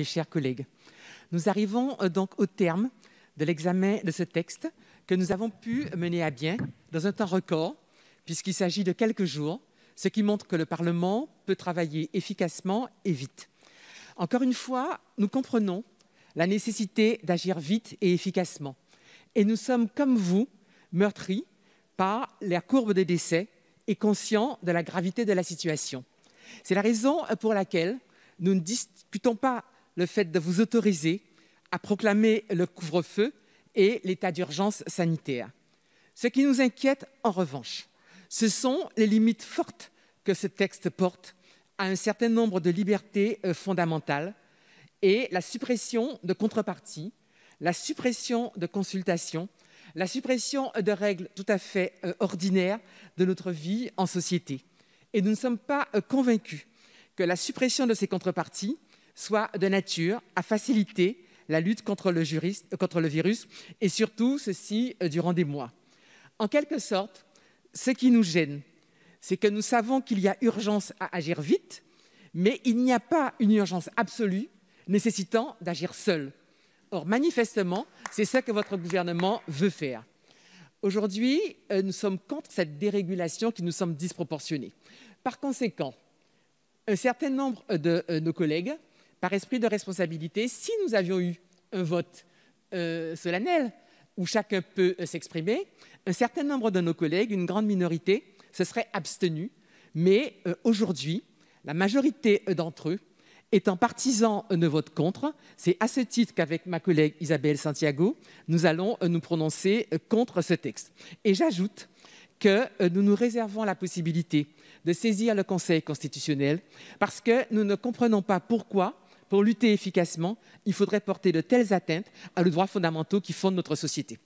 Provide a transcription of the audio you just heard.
Mes chers collègues, nous arrivons donc au terme de l'examen de ce texte que nous avons pu mener à bien dans un temps record, puisqu'il s'agit de quelques jours, ce qui montre que le Parlement peut travailler efficacement et vite. Encore une fois, nous comprenons la nécessité d'agir vite et efficacement. Et nous sommes, comme vous, meurtris par la courbe des décès et conscients de la gravité de la situation. C'est la raison pour laquelle nous ne discutons pas le fait de vous autoriser à proclamer le couvre-feu et l'état d'urgence sanitaire. Ce qui nous inquiète, en revanche, ce sont les limites fortes que ce texte porte à un certain nombre de libertés fondamentales et la suppression de contreparties, la suppression de consultations, la suppression de règles tout à fait ordinaires de notre vie en société. Et nous ne sommes pas convaincus que la suppression de ces contreparties soit de nature à faciliter la lutte contre le virus, et surtout ceci durant des mois. En quelque sorte, ce qui nous gêne, c'est que nous savons qu'il y a urgence à agir vite, mais il n'y a pas une urgence absolue nécessitant d'agir seul. Or, manifestement, c'est ce que votre gouvernement veut faire. Aujourd'hui, nous sommes contre cette dérégulation qui nous semble disproportionnée. Par conséquent, un certain nombre de nos collègues, par esprit de responsabilité, si nous avions eu un vote solennel où chacun peut s'exprimer, un certain nombre de nos collègues, une grande minorité, se seraient abstenus. Mais aujourd'hui, la majorité d'entre eux, étant partisans de vote contre, c'est à ce titre qu'avec ma collègue Isabelle Santiago, nous allons nous prononcer contre ce texte. Et j'ajoute que nous nous réservons la possibilité de saisir le Conseil constitutionnel parce que nous ne comprenons pas pourquoi, pour lutter efficacement, il faudrait porter de telles atteintes à nos droits fondamentaux qui fondent notre société.